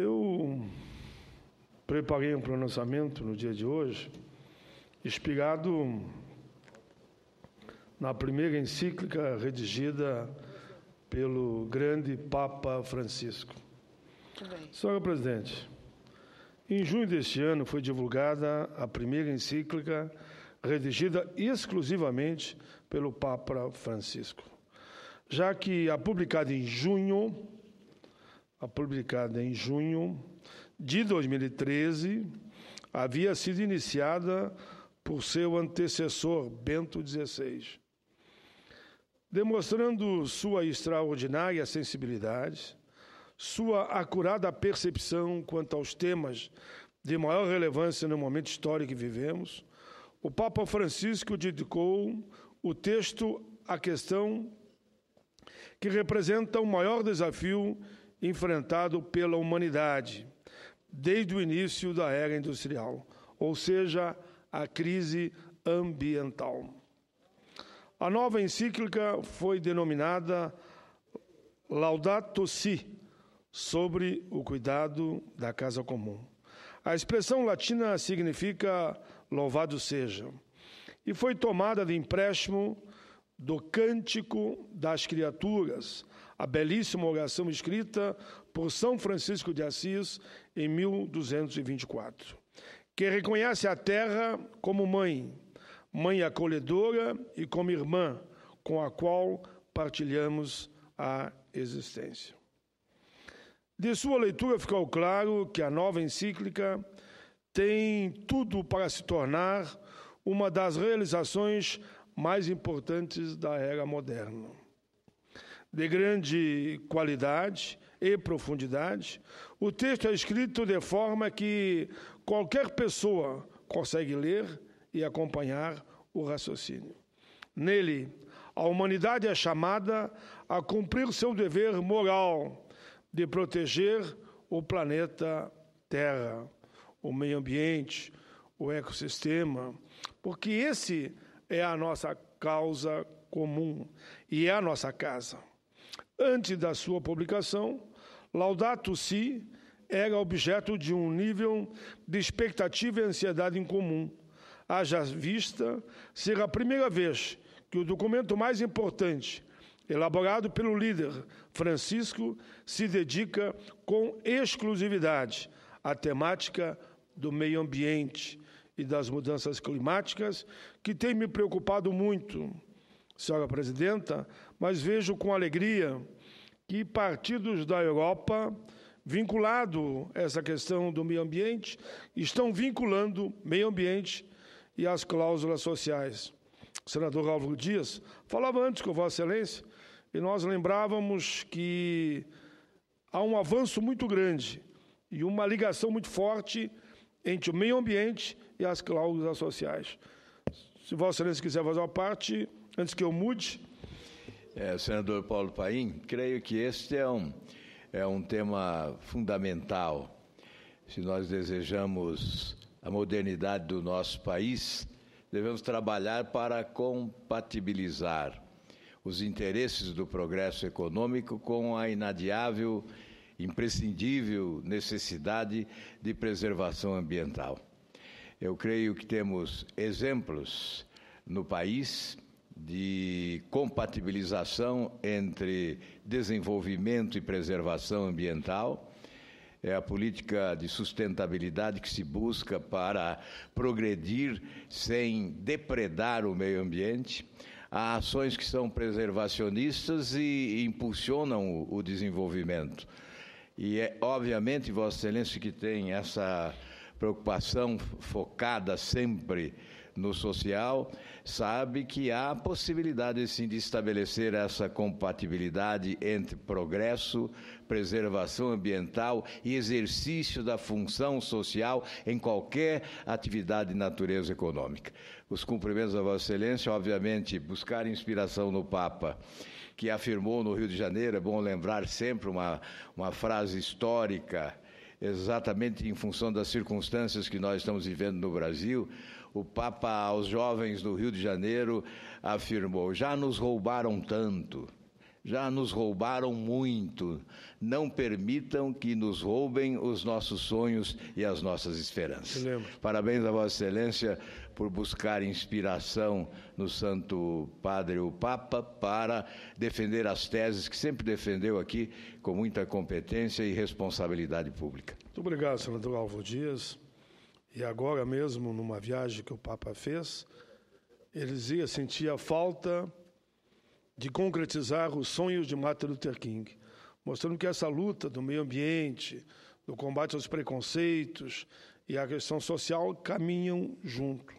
Eu preparei um pronunciamento no dia de hoje, inspirado na primeira encíclica redigida pelo grande Papa Francisco. Senhora Presidente, em junho deste ano foi divulgada a primeira encíclica redigida exclusivamente pelo Papa Francisco, já que a publicada em junho de 2013 havia sido iniciada por seu antecessor, Bento XVI, demonstrando sua extraordinária sensibilidade, sua acurada percepção quanto aos temas de maior relevância no momento histórico que vivemos. O Papa Francisco dedicou o texto à questão que representa o maior desafio enfrentado pela humanidade desde o início da era industrial, ou seja, a crise ambiental. A nova encíclica foi denominada Laudato Si, sobre o cuidado da casa comum. A expressão latina significa louvado seja, e foi tomada de empréstimo do Cântico das Criaturas, a belíssima oração escrita por São Francisco de Assis em 1224, que reconhece a terra como mãe acolhedora e como irmã, com a qual partilhamos a existência. De sua leitura ficou claro que a nova encíclica tem tudo para se tornar uma das realizações mais importantes da era moderna. De grande qualidade e profundidade, o texto é escrito de forma que qualquer pessoa consegue ler e acompanhar o raciocínio. Nele, a humanidade é chamada a cumprir seu dever moral de proteger o planeta Terra, o meio ambiente, o ecossistema, porque esse é a nossa causa comum e é a nossa casa. Antes da sua publicação, Laudato Si era objeto de um nível de expectativa e ansiedade em comum, haja vista ser a primeira vez que o documento mais importante, elaborado pelo líder Francisco, se dedica com exclusividade à temática do meio ambiente e das mudanças climáticas, que tem me preocupado muito, senhora Presidenta, mas vejo com alegria que partidos da Europa, vinculado a essa questão do meio ambiente, estão vinculando meio ambiente e as cláusulas sociais. O senador Álvaro Dias falava antes com Vossa Excelência, e nós lembrávamos que há um avanço muito grande e uma ligação muito forte entre o meio ambiente e as cláusulas sociais. Se Vossa Excelência quiser fazer uma parte, antes que eu mude. Senador Paulo Paim, creio que este é um tema fundamental. Se nós desejamos a modernidade do nosso país, devemos trabalhar para compatibilizar os interesses do progresso econômico com a inadiável, imprescindível necessidade de preservação ambiental. Eu creio que temos exemplos no país de compatibilização entre desenvolvimento e preservação ambiental. É a política de sustentabilidade que se busca para progredir sem depredar o meio ambiente. Há ações que são preservacionistas e impulsionam o desenvolvimento. E obviamente, Vossa Excelência, que tem essa preocupação focada sempre no social, sabe que há possibilidade, sim, de estabelecer essa compatibilidade entre progresso, preservação ambiental e exercício da função social em qualquer atividade de natureza econômica. Os cumprimentos a Vossa Excelência, obviamente, buscar inspiração no Papa, que afirmou no Rio de Janeiro, é bom lembrar sempre uma frase histórica, exatamente em função das circunstâncias que nós estamos vivendo no Brasil. O Papa, aos jovens do Rio de Janeiro, afirmou: já nos roubaram tanto, Já nos roubaram muito. Não permitam que nos roubem os nossos sonhos e as nossas esperanças. Parabéns a Vossa Excelência por buscar inspiração no Santo Padre, o Papa, para defender as teses que sempre defendeu aqui com muita competência e responsabilidade pública. Muito obrigado, senador Álvaro Dias. E agora mesmo, numa viagem que o Papa fez, ele dizia sentir a falta de concretizar os sonhos de Martin Luther King, mostrando que essa luta do meio ambiente, do combate aos preconceitos e a questão social caminham junto.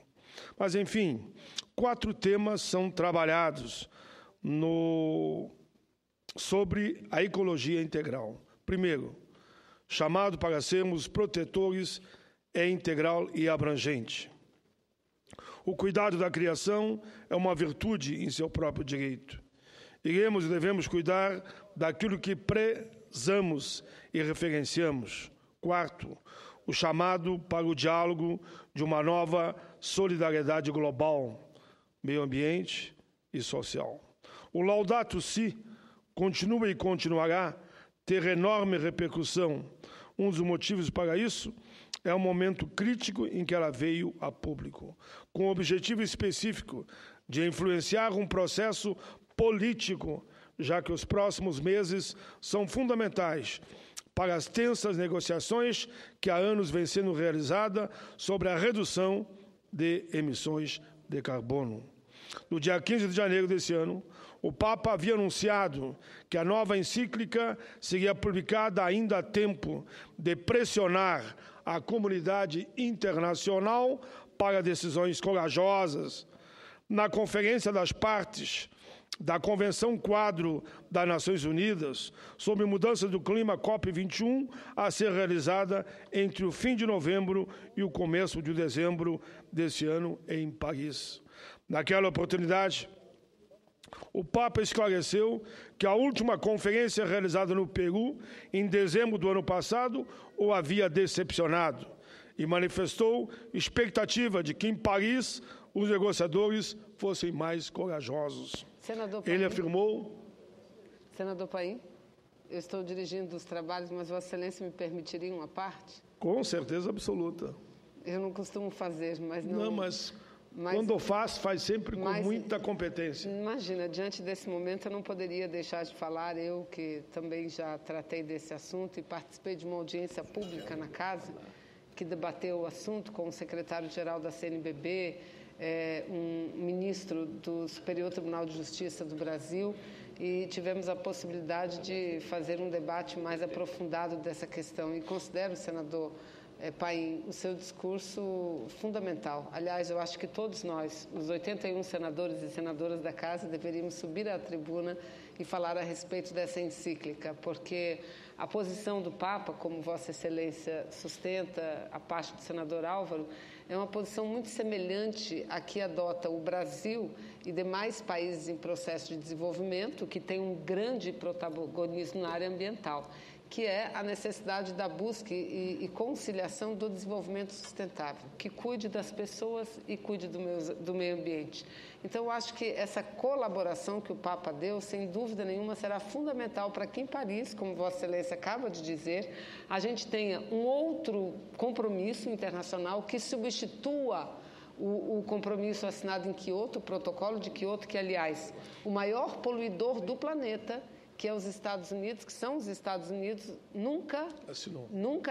Mas, enfim, 4 temas são trabalhados sobre a ecologia integral. Primeiro, chamado para sermos protetores é integral e abrangente. O cuidado da criação é uma virtude em seu próprio direito. Iremos e devemos cuidar daquilo que prezamos e referenciamos. Quarto, o chamado para o diálogo de uma nova solidariedade global, meio ambiente e social. O Laudato Si continua e continuará a ter enorme repercussão. Um dos motivos para isso é o momento crítico em que ela veio a público, com o objetivo específico de influenciar um processo político, já que os próximos meses são fundamentais para as tensas negociações que há anos vêm sendo realizadas sobre a redução de emissões de carbono. No dia 15 de janeiro desse ano, o Papa havia anunciado que a nova encíclica seria publicada ainda a tempo de pressionar a comunidade internacional para decisões corajosas. Na Conferência das Partes da Convenção Quadro das Nações Unidas sobre Mudança do Clima, COP21, a ser realizada entre o fim de novembro e o começo de dezembro desse ano em Paris. Naquela oportunidade, o Papa esclareceu que a última conferência realizada no Peru, em dezembro do ano passado, o havia decepcionado e manifestou expectativa de que em Paris os negociadores fossem mais corajosos. Senador Paim, ele afirmou... Senador Paim, eu estou dirigindo os trabalhos, mas Vossa Excelência me permitiria uma parte? Com certeza absoluta. Eu não costumo fazer, mas não... Não, mas quando faz sempre com muita competência. Imagina, diante desse momento eu não poderia deixar de falar, eu que também já tratei desse assunto e participei de uma audiência pública na casa, que debateu o assunto com o secretário-geral da CNBB, um ministro do Superior Tribunal de Justiça do Brasil, e tivemos a possibilidade de fazer um debate mais aprofundado dessa questão. E considero, senador Paim, o seu discurso fundamental. Aliás, eu acho que todos nós, os 81 senadores e senadoras da Casa, deveríamos subir à tribuna e falar a respeito dessa encíclica, porque a posição do Papa, como Vossa Excelência sustenta a parte do senador Álvaro, é uma posição muito semelhante à que adota o Brasil e demais países em processo de desenvolvimento, que tem um grande protagonismo na área ambiental, que é a necessidade da busca e conciliação do desenvolvimento sustentável, que cuide das pessoas e cuide do meio ambiente. Então, eu acho que essa colaboração que o Papa deu, sem dúvida nenhuma, será fundamental para que em Paris, como Vossa Excelência acaba de dizer, a gente tenha um outro compromisso internacional que substitua o compromisso assinado em Quioto, o protocolo de Quioto, que, aliás, o maior poluidor do planeta, que é os Estados Unidos, que são os Estados Unidos, nunca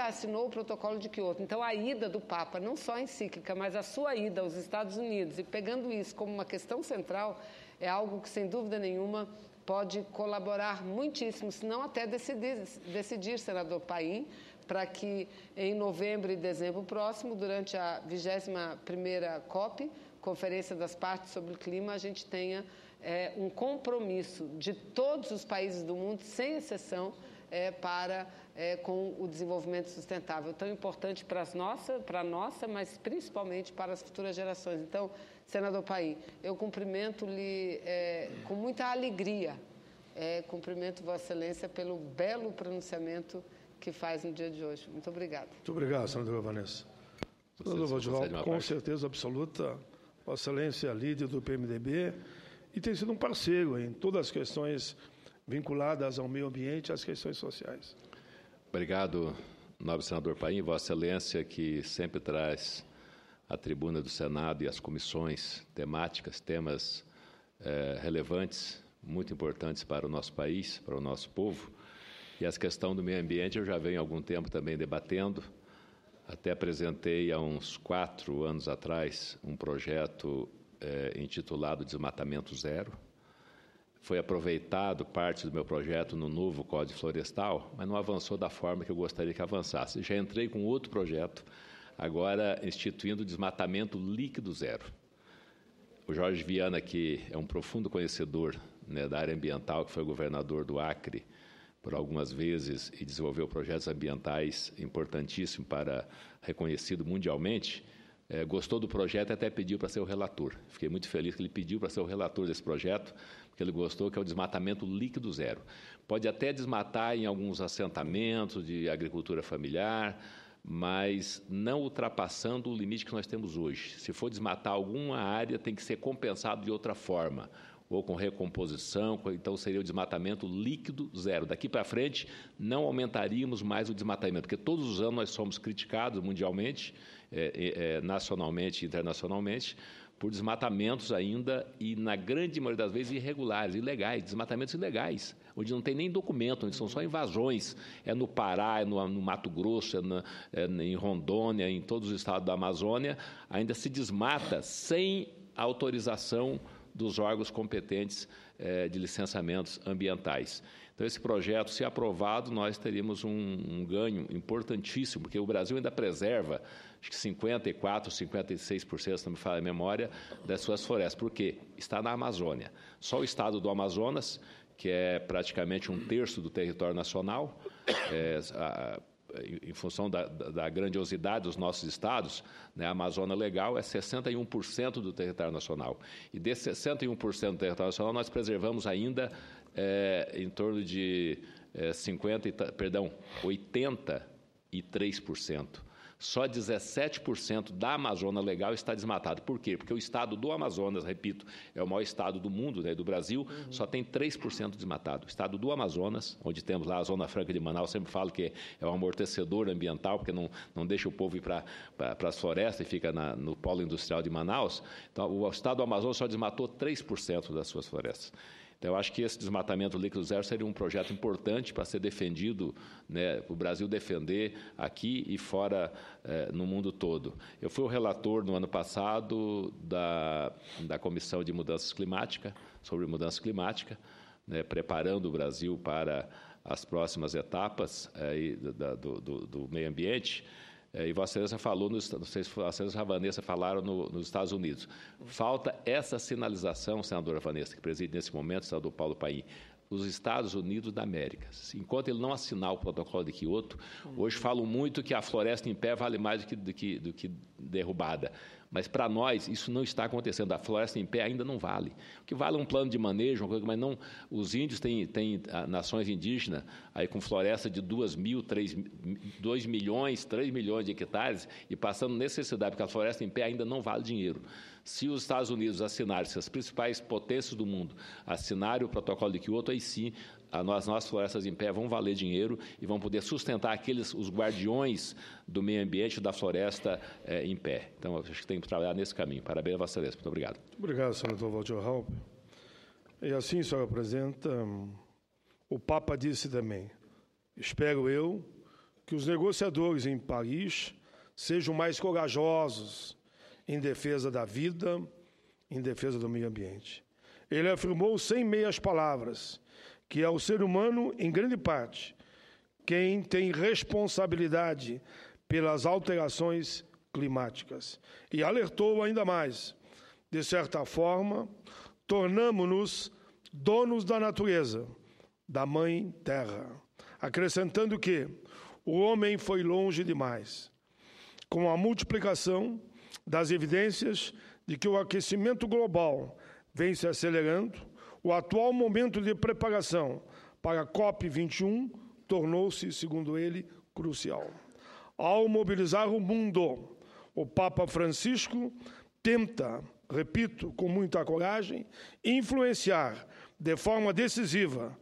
assinou o protocolo de Quioto. Então, a ida do Papa, não só a encíclica, mas a sua ida aos Estados Unidos, e pegando isso como uma questão central, é algo que, sem dúvida nenhuma, pode colaborar muitíssimo, se não até decidir, senador Paim, para que em novembro e dezembro próximo, durante a 21ª COP, Conferência das Partes sobre o Clima, a gente tenha um compromisso de todos os países do mundo, sem exceção, com o desenvolvimento sustentável, tão importante para a nossa, mas principalmente para as futuras gerações. Então, senador Paim, eu cumprimento-lhe com muita alegria, cumprimento Vossa Excelência pelo belo pronunciamento que faz no dia de hoje. Muito obrigada. Muito obrigado, senadora Vanessa. Senador Valdival, com certeza absoluta, Vossa Excelência é líder do PMDB, e tem sido um parceiro em todas as questões vinculadas ao meio ambiente e às questões sociais. Obrigado, nobre senador Paim, Vossa Excelência, que sempre traz à tribuna do Senado e às comissões temáticas, temas relevantes, muito importantes para o nosso país, para o nosso povo. E essa questão do meio ambiente eu já venho há algum tempo também debatendo. Até apresentei há uns 4 anos atrás um projeto intitulado Desmatamento Zero. Foi aproveitado parte do meu projeto no novo Código Florestal, mas não avançou da forma que eu gostaria que avançasse. Já entrei com outro projeto, agora instituindo o desmatamento líquido zero. O Jorge Viana, que é um profundo conhecedor, né, da área ambiental, que foi governador do Acre por algumas vezes e desenvolveu projetos ambientais importantíssimos reconhecido mundialmente, gostou do projeto e até pediu para ser o relator. Fiquei muito feliz que ele pediu para ser o relator desse projeto, porque ele gostou, que é o desmatamento líquido zero. Pode até desmatar em alguns assentamentos de agricultura familiar, mas não ultrapassando o limite que nós temos hoje. Se for desmatar alguma área, tem que ser compensado de outra forma, ou com recomposição, então seria o desmatamento líquido zero. Daqui para frente, não aumentaríamos mais o desmatamento, porque todos os anos nós somos criticados mundialmente, nacionalmente e internacionalmente, por desmatamentos ainda, e na grande maioria das vezes irregulares, ilegais, desmatamentos ilegais, onde não tem nem documento, onde são só invasões, no Pará, no Mato Grosso, em Rondônia, em todos os estados da Amazônia, ainda se desmata sem autorização dos órgãos competentes de licenciamentos ambientais. Então, esse projeto, se aprovado, nós teríamos um ganho importantíssimo, porque o Brasil ainda preserva, acho que 54%, 56%, se não me falha a memória, das suas florestas. Por quê? Está na Amazônia. Só o estado do Amazonas, que é praticamente 1/3 do território nacional, em função da grandiosidade dos nossos estados, né, a Amazônia Legal é 61% do território nacional. E desse 61% do território nacional, nós preservamos ainda em torno de 83%. Só 17% da Amazônia Legal está desmatado. Por quê? Porque o estado do Amazonas, repito, é o maior estado do mundo, né, do Brasil, só tem 3% desmatado. O estado do Amazonas, onde temos lá a Zona Franca de Manaus, sempre falo que é um amortecedor ambiental, porque não deixa o povo ir para as florestas e fica no polo industrial de Manaus. Então, o estado do Amazonas só desmatou 3% das suas florestas. Então, eu acho que esse desmatamento líquido zero seria um projeto importante para ser defendido, né, o Brasil defender aqui e fora, no mundo todo. Eu fui o relator no ano passado da Comissão de Mudanças Climáticas, sobre mudança climática, né, preparando o Brasil para as próximas etapas do meio ambiente. E Vossa Excelência falou, não sei se Vossa Excelência e a Vanessa falaram nos Estados Unidos. Falta essa sinalização, senadora Vanessa, que preside nesse momento, senador Paulo Paim, os Estados Unidos da América. Enquanto ele não assinar o protocolo de Quioto, hoje falam muito que a floresta em pé vale mais do que derrubada. Mas, para nós, isso não está acontecendo. A floresta em pé ainda não vale. O que vale é um plano de manejo, mas não... Os índios têm nações indígenas aí com floresta de 2 milhões, 3 milhões de hectares e passando necessidade, porque a floresta em pé ainda não vale dinheiro. Se os Estados Unidos assinarem, se as principais potências do mundo assinarem o protocolo de Quioto, aí sim as nossas florestas em pé vão valer dinheiro e vão poder sustentar os guardiões do meio ambiente da floresta em pé. Então, acho que tem que trabalhar nesse caminho. Parabéns a Vossa Excelência. Muito obrigado. Muito obrigado, senador Walter Raupp. E assim, senhora presidenta, o Papa disse também, espero eu, que os negociadores em Paris sejam mais corajosos em defesa da vida, em defesa do meio ambiente. Ele afirmou sem meias palavras que é o ser humano, em grande parte, quem tem responsabilidade pelas alterações climáticas. E alertou ainda mais, de certa forma, tornamo-nos donos da natureza, da Mãe Terra, acrescentando que o homem foi longe demais. Com a multiplicação das evidências de que o aquecimento global vem se acelerando, o atual momento de preparação para a COP21 tornou-se, segundo ele, crucial. Ao mobilizar o mundo, o Papa Francisco tenta, repito, com muita coragem, influenciar de forma decisiva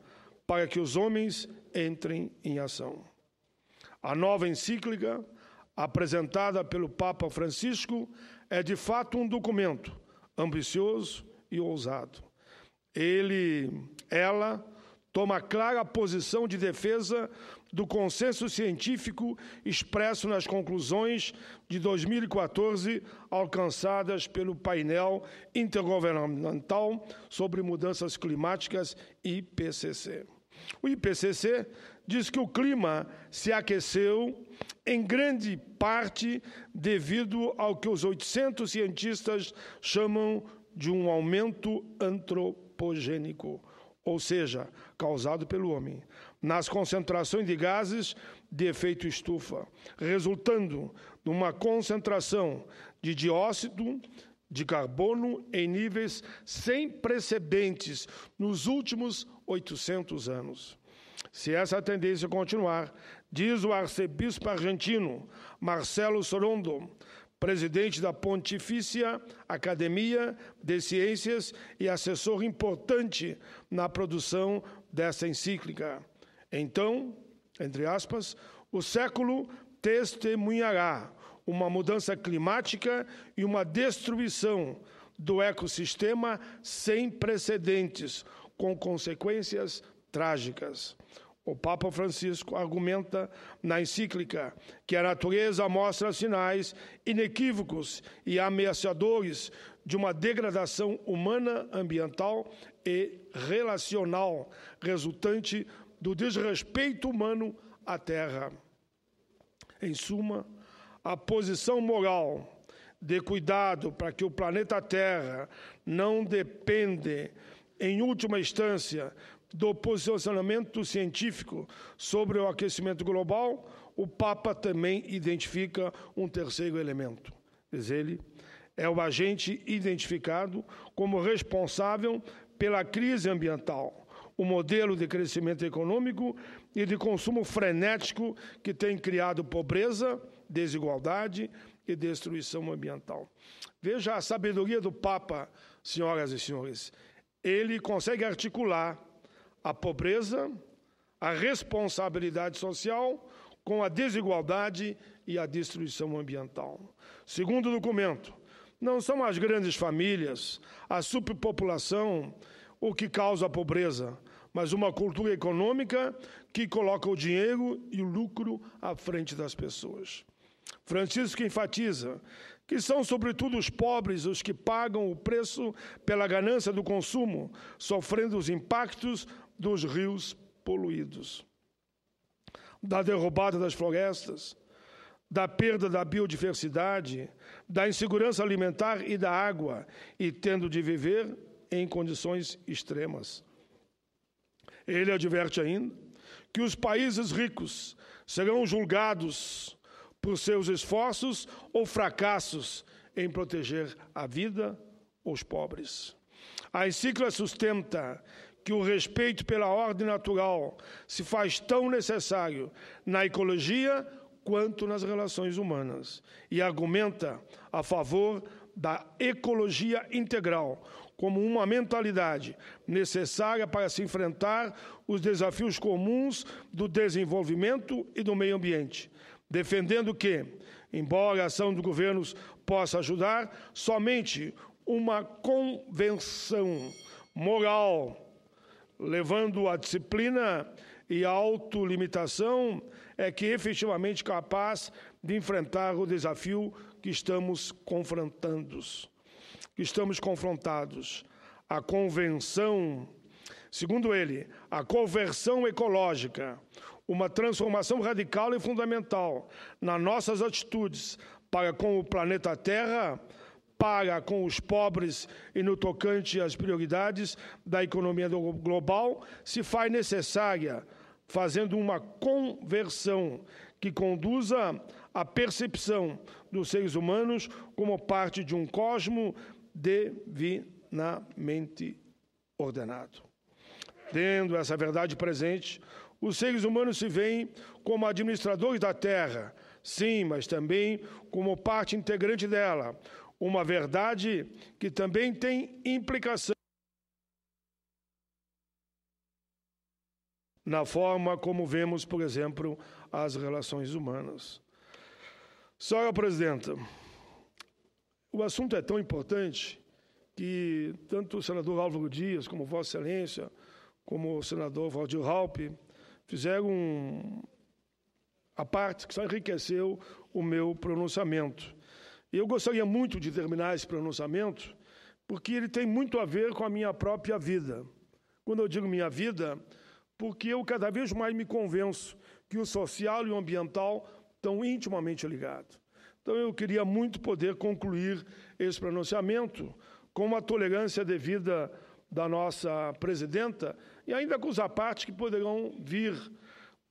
para que os homens entrem em ação. A nova encíclica, apresentada pelo Papa Francisco, é de fato um documento ambicioso e ousado. Ela toma clara posição de defesa do consenso científico expresso nas conclusões de 2014 alcançadas pelo painel intergovernamental sobre mudanças climáticas IPCC. O IPCC diz que o clima se aqueceu em grande parte devido ao que os 800 cientistas chamam de um aumento antropogênico, ou seja, causado pelo homem, nas concentrações de gases de efeito estufa, resultando numa concentração de dióxido de carbono em níveis sem precedentes nos últimos 800 anos. Se essa tendência continuar, diz o arcebispo argentino Marcelo Sorondo, presidente da Pontifícia Academia de Ciências e assessor importante na produção dessa encíclica. Então, entre aspas, o século testemunhará uma mudança climática e uma destruição do ecossistema sem precedentes, com consequências trágicas. O Papa Francisco argumenta na encíclica que a natureza mostra sinais inequívocos e ameaçadores de uma degradação humana, ambiental e relacional resultante do desrespeito humano à Terra. Em suma, a posição moral de cuidado para que o planeta Terra não dependa, em última instância, do posicionamento científico sobre o aquecimento global, o Papa também identifica um terceiro elemento. Diz ele, é o agente identificado como responsável pela crise ambiental, o modelo de crescimento econômico e de consumo frenético que tem criado pobreza, desigualdade e destruição ambiental. Veja a sabedoria do Papa, senhoras e senhores. Ele consegue articular a pobreza, a responsabilidade social com a desigualdade e a destruição ambiental. Segundo o documento, não são as grandes famílias, a superpopulação, o que causa a pobreza, mas uma cultura econômica que coloca o dinheiro e o lucro à frente das pessoas. Francisco enfatiza que são, sobretudo, os pobres os que pagam o preço pela ganância do consumo, sofrendo os impactos dos rios poluídos, da derrubada das florestas, da perda da biodiversidade, da insegurança alimentar e da água, e tendo de viver em condições extremas. Ele adverte ainda que os países ricos serão julgados por seus esforços ou fracassos em proteger a vida aos pobres. A encíclica sustenta que o respeito pela ordem natural se faz tão necessário na ecologia quanto nas relações humanas e argumenta a favor da ecologia integral como uma mentalidade necessária para se enfrentar os desafios comuns do desenvolvimento e do meio ambiente, defendendo que, embora a ação dos governos possa ajudar, somente uma convenção moral, levando à disciplina e à autolimitação, é que efetivamente capaz de enfrentar o desafio que estamos confrontados. A convenção, segundo ele, a conversão ecológica, uma transformação radical e fundamental nas nossas atitudes para com o planeta Terra, para com os pobres e no tocante às prioridades da economia global, se faz necessária, fazendo uma conversão que conduza à percepção dos seres humanos como parte de um cosmo divinamente ordenado. Tendo essa verdade presente, os seres humanos se veem como administradores da Terra, sim, mas também como parte integrante dela, uma verdade que também tem implicação na forma como vemos, por exemplo, as relações humanas. Senhora Presidenta, o assunto é tão importante que tanto o senador Álvaro Dias, como Vossa Excelência, como o senador Valdir Raupp, fizeram a parte que só enriqueceu o meu pronunciamento. E eu gostaria muito de terminar esse pronunciamento, porque ele tem muito a ver com a minha própria vida. Quando eu digo minha vida, porque eu cada vez mais me convenço que o social e o ambiental estão intimamente ligados. Então, eu queria muito poder concluir esse pronunciamento com uma tolerância devida da nossa presidenta e ainda com os apartes que poderão vir,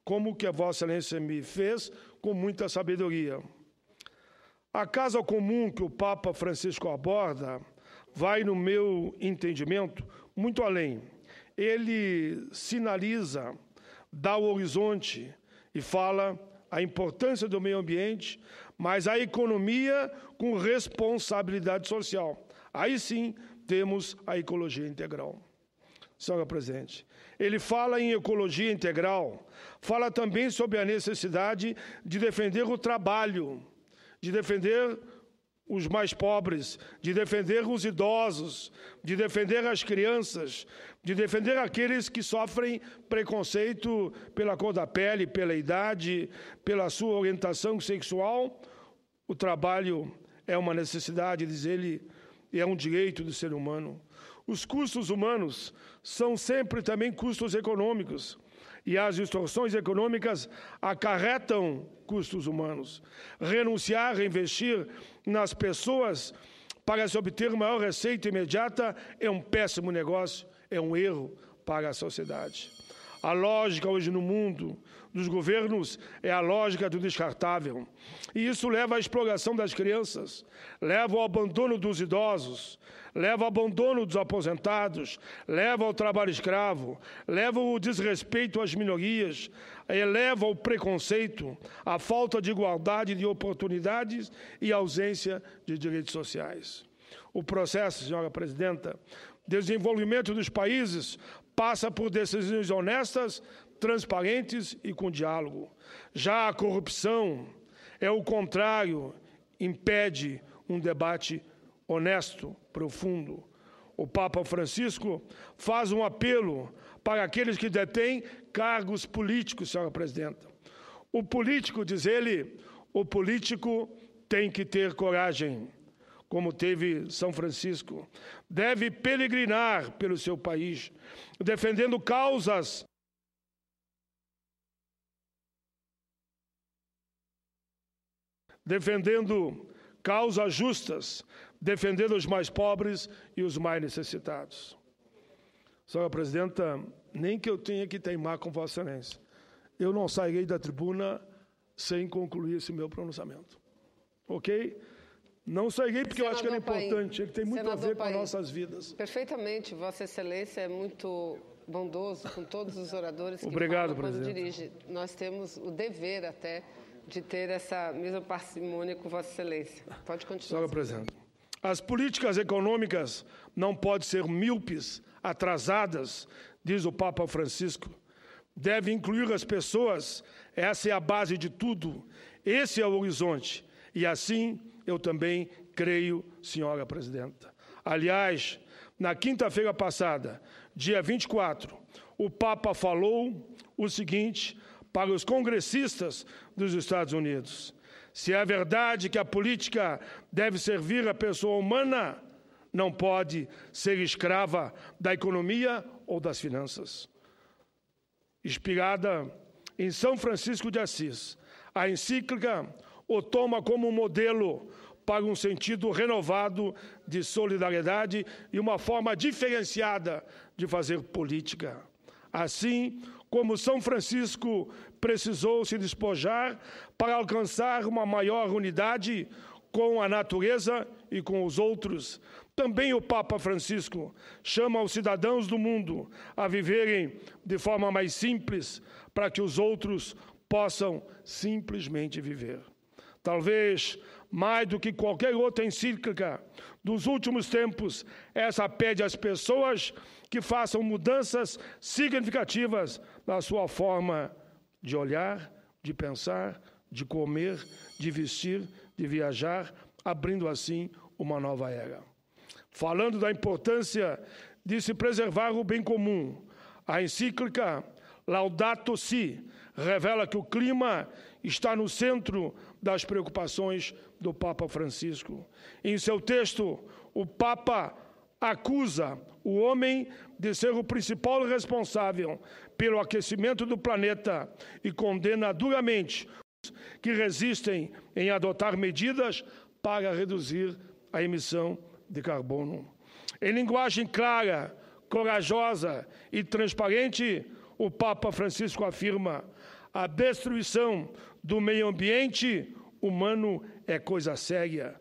como que a Vossa Excelência me fez, com muita sabedoria. A casa comum que o Papa Francisco aborda vai, no meu entendimento, muito além. Ele sinaliza, dá o horizonte e fala a importância do meio ambiente, mas a economia com responsabilidade social. Aí sim temos a ecologia integral. Senhora Presidente, ele fala em ecologia integral, fala também sobre a necessidade de defender o trabalho, de defender os mais pobres, de defender os idosos, de defender as crianças, de defender aqueles que sofrem preconceito pela cor da pele, pela idade, pela sua orientação sexual. O trabalho é uma necessidade, diz ele, e é um direito do ser humano. Os custos humanos são sempre também custos econômicos, e as distorções econômicas acarretam custos humanos. Renunciar a investir nas pessoas para se obter maior receita imediata é um péssimo negócio, é um erro para a sociedade. A lógica hoje no mundo dos governos é a lógica do descartável. E isso leva à exploração das crianças, leva ao abandono dos idosos, leva ao abandono dos aposentados, leva ao trabalho escravo, leva ao desrespeito às minorias, eleva ao preconceito, à falta de igualdade de oportunidades e ausência de direitos sociais. O processo, senhora Presidenta, de desenvolvimento dos países passa por decisões honestas, transparentes e com diálogo. Já a corrupção é o contrário, impede um debate honesto, profundo. O Papa Francisco faz um apelo para aqueles que detêm cargos políticos, senhora Presidenta. O político, diz ele, o político tem que ter coragem, como teve São Francisco. Deve peregrinar pelo seu país, defendendo causas justas, defendendo os mais pobres e os mais necessitados. Senhora Presidenta, nem que eu tenha que teimar com Vossa Excelência, eu não sairei da tribuna sem concluir esse meu pronunciamento. Ok? Não sairei porque eu acho que ele é importante, ele tem muito a ver com as nossas vidas. Perfeitamente, Vossa Excelência é muito bondoso com todos os oradores que Obrigado, falam quando presidente. dirige. Nós temos o dever até de ter essa mesma parcimônia com Vossa Excelência. Pode continuar. Senhora Presidente, as políticas econômicas não podem ser míopes, atrasadas, diz o Papa Francisco. Deve incluir as pessoas, essa é a base de tudo, esse é o horizonte. E assim eu também creio, senhora Presidenta. Aliás, na quinta-feira passada, dia 24, o Papa falou o seguinte para os congressistas dos Estados Unidos: se é verdade que a política deve servir a pessoa humana, não pode ser escrava da economia ou das finanças. Inspirada em São Francisco de Assis, a encíclica o toma como um modelo para um sentido renovado de solidariedade e uma forma diferenciada de fazer política. Assim como São Francisco precisou se despojar para alcançar uma maior unidade com a natureza e com os outros, também o Papa Francisco chama os cidadãos do mundo a viverem de forma mais simples para que os outros possam simplesmente viver. Talvez, mais do que qualquer outra encíclica dos últimos tempos, essa pede às pessoas que façam mudanças significativas na sua forma de olhar, de pensar, de comer, de vestir, de viajar, abrindo assim uma nova era. Falando da importância de se preservar o bem comum, a encíclica Laudato Si revela que o clima está no centro das preocupações do Papa Francisco. Em seu texto, o Papa acusa o homem de ser o principal responsável pelo aquecimento do planeta e condena duramente os que resistem em adotar medidas para reduzir a emissão de carbono. Em linguagem clara, corajosa e transparente, o Papa Francisco afirma: a destruição do meio ambiente humano é coisa séria.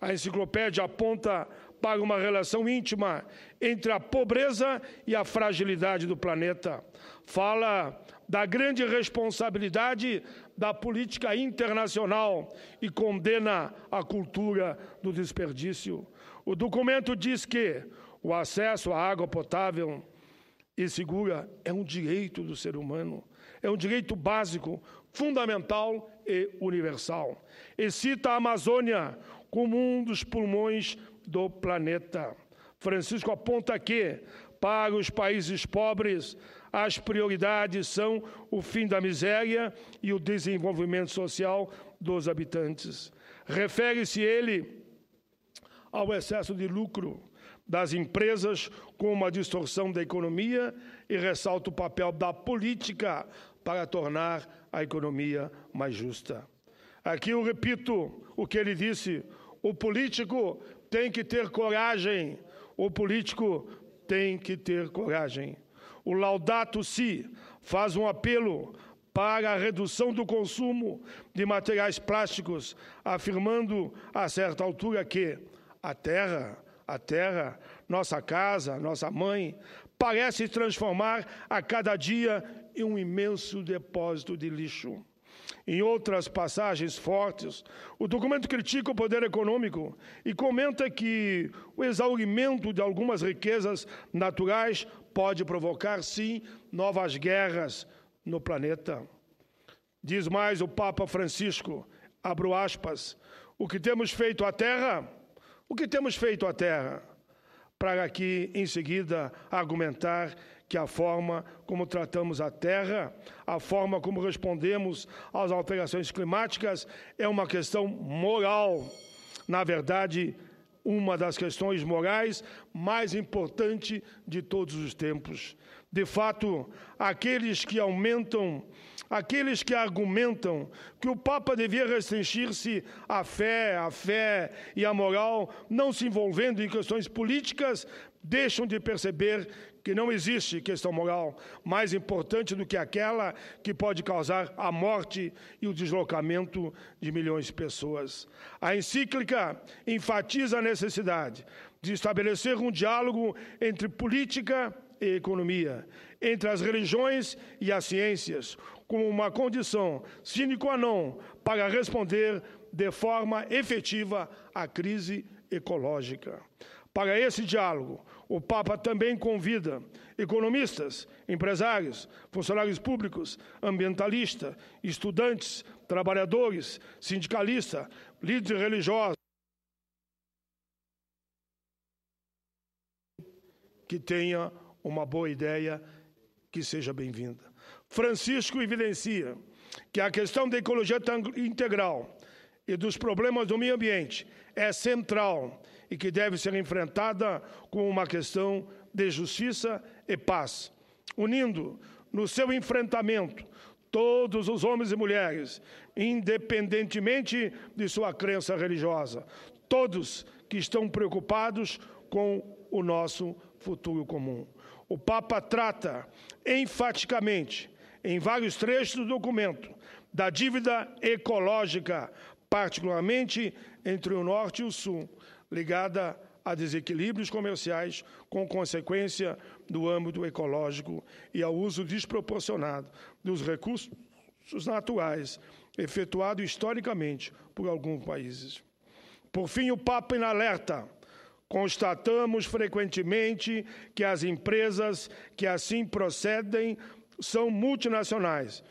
A enciclopédia aponta para uma relação íntima entre a pobreza e a fragilidade do planeta. Fala da grande responsabilidade da política internacional e condena a cultura do desperdício. O documento diz que o acesso à água potável e segura é um direito do ser humano, é um direito básico, fundamental e universal. E cita a Amazônia como um dos pulmões do planeta. Francisco aponta que, para os países pobres, as prioridades são o fim da miséria e o desenvolvimento social dos habitantes. Refere-se ele ao excesso de lucro das empresas com uma distorção da economia e ressalta o papel da política para tornar a economia mais justa. Aqui eu repito o que ele disse: o político tem que ter coragem, o político tem que ter coragem. O Laudato Si faz um apelo para a redução do consumo de materiais plásticos, afirmando a certa altura que a terra, nossa casa, nossa mãe, parece transformar a cada dia em um imenso depósito de lixo. Em outras passagens fortes, o documento critica o poder econômico e comenta que o exaurimento de algumas riquezas naturais pode provocar, sim, novas guerras no planeta. Diz mais o Papa Francisco, abro aspas, o que temos feito à Terra, para aqui, em seguida, argumentar que a forma como tratamos a Terra, a forma como respondemos às alterações climáticas é uma questão moral. Na verdade, uma das questões morais mais importantes de todos os tempos. De fato, aqueles que argumentam que o Papa devia restringir-se à fé e à moral, não se envolvendo em questões políticas, deixam de perceber que não existe questão moral mais importante do que aquela que pode causar a morte e o deslocamento de milhões de pessoas. A encíclica enfatiza a necessidade de estabelecer um diálogo entre política e economia, entre as religiões e as ciências, como uma condição sine qua non para responder de forma efetiva à crise ecológica. Para esse diálogo, o Papa também convida economistas, empresários, funcionários públicos, ambientalistas, estudantes, trabalhadores, sindicalistas, líderes religiosos, que tenha uma boa ideia, que seja bem-vinda. Francisco evidencia que a questão da ecologia integral e dos problemas do meio ambiente é central e que deve ser enfrentada como uma questão de justiça e paz, unindo no seu enfrentamento todos os homens e mulheres, independentemente de sua crença religiosa, todos que estão preocupados com o nosso futuro comum. O Papa trata enfaticamente, em vários trechos do documento, da dívida ecológica, particularmente entre o Norte e o Sul, ligada a desequilíbrios comerciais com consequência do âmbito ecológico e ao uso desproporcionado dos recursos naturais efetuado historicamente por alguns países. Por fim, o Papa em alerta. Constatamos frequentemente que as empresas que assim procedem são multinacionais,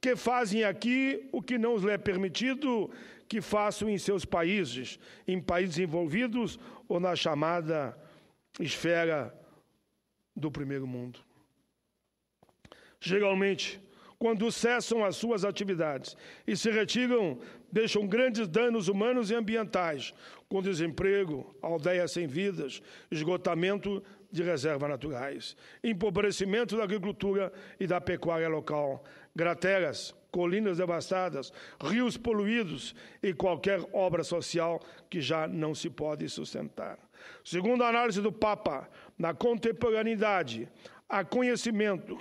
que fazem aqui o que não lhes é permitido que façam em seus países, em países envolvidos ou na chamada esfera do primeiro mundo. Geralmente, quando cessam as suas atividades e se retiram, deixam grandes danos humanos e ambientais, com desemprego, aldeias sem vidas, esgotamento de reservas naturais, empobrecimento da agricultura e da pecuária local, crateras, colinas devastadas, rios poluídos e qualquer obra social que já não se pode sustentar. Segundo a análise do Papa, na contemporaneidade, há conhecimento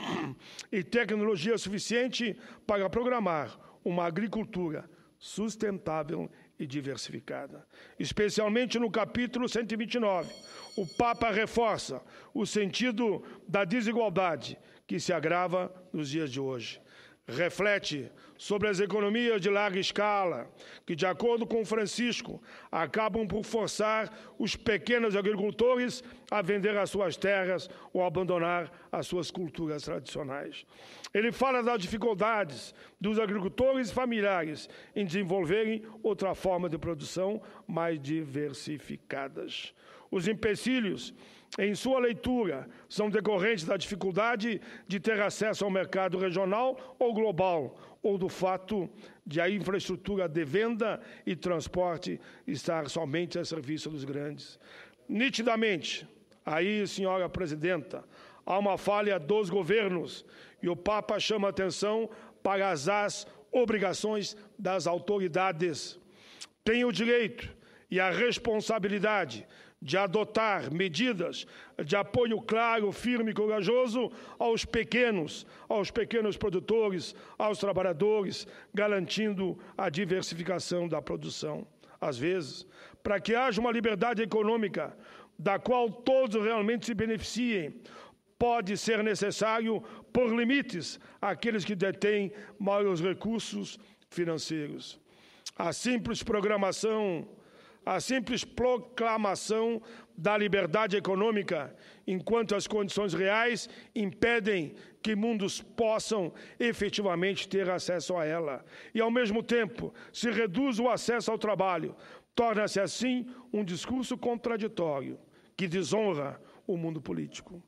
e tecnologia suficiente para programar uma agricultura sustentável e diversificada. Especialmente no capítulo 129, o Papa reforça o sentido da desigualdade que se agrava nos dias de hoje. Reflete sobre as economias de larga escala, que, de acordo com Francisco, acabam por forçar os pequenos agricultores a vender as suas terras ou abandonar as suas culturas tradicionais. Ele fala das dificuldades dos agricultores familiares em desenvolverem outra forma de produção mais diversificadas. Os empecilhos, em sua leitura, são decorrentes da dificuldade de ter acesso ao mercado regional ou global, ou do fato de a infraestrutura de venda e transporte estar somente a serviço dos grandes. Nitidamente, aí, senhora presidenta, há uma falha dos governos e o Papa chama a atenção para as obrigações das autoridades. Tem o direito e a responsabilidade de adotar medidas de apoio claro, firme e corajoso aos pequenos produtores, aos trabalhadores, garantindo a diversificação da produção. Às vezes, para que haja uma liberdade econômica da qual todos realmente se beneficiem, pode ser necessário pôr limites àqueles que detêm maiores recursos financeiros. A simples proclamação da liberdade econômica, enquanto as condições reais impedem que mundos possam efetivamente ter acesso a ela. E, ao mesmo tempo, se reduz o acesso ao trabalho. Torna-se, assim, um discurso contraditório, que desonra o mundo político.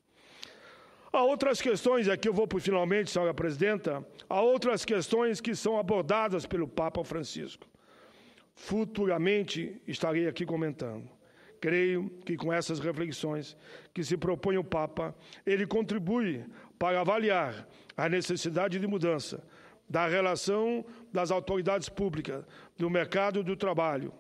Há outras questões, aqui eu vou por finalmente, senhora presidenta, há outras questões que são abordadas pelo Papa Francisco. Futuramente estarei aqui comentando. Creio que com essas reflexões que se propõe o Papa, ele contribui para avaliar a necessidade de mudança da relação das autoridades públicas, do mercado do trabalho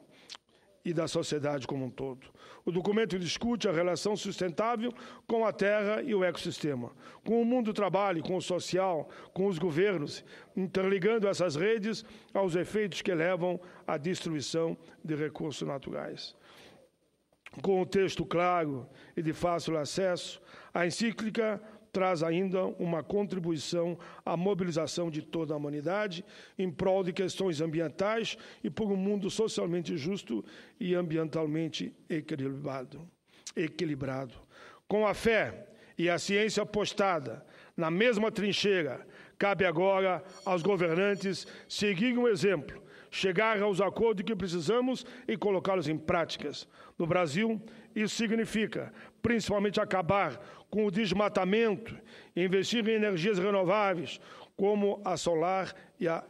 e da sociedade como um todo. O documento discute a relação sustentável com a terra e o ecossistema, com o mundo do trabalho, com o social, com os governos, interligando essas redes aos efeitos que levam à destruição de recursos naturais. Com o texto claro e de fácil acesso, a encíclica traz ainda uma contribuição à mobilização de toda a humanidade em prol de questões ambientais e por um mundo socialmente justo e ambientalmente equilibrado. Com a fé e a ciência postada na mesma trincheira, cabe agora aos governantes seguirem o exemplo, chegar aos acordos que precisamos e colocá-los em práticas. No Brasil, isso significa, principalmente, acabar com o desmatamento e investir em energias renováveis, como a solar e a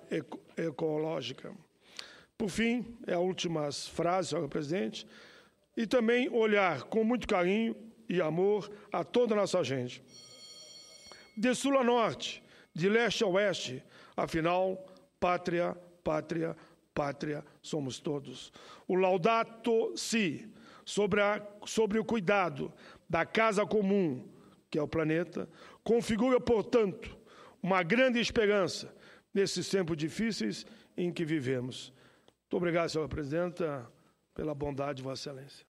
ecológica. Por fim, é a última frase, senhora presidente, e também olhar com muito carinho e amor a toda a nossa gente. De sul a norte, de leste a oeste, afinal, pátria, pátria, pátria somos todos. O Laudato Si, sobre o cuidado da casa comum, que é o planeta, configura, portanto, uma grande esperança nesses tempos difíceis em que vivemos. Muito obrigado, senhora presidenta, pela bondade de Vossa Excelência.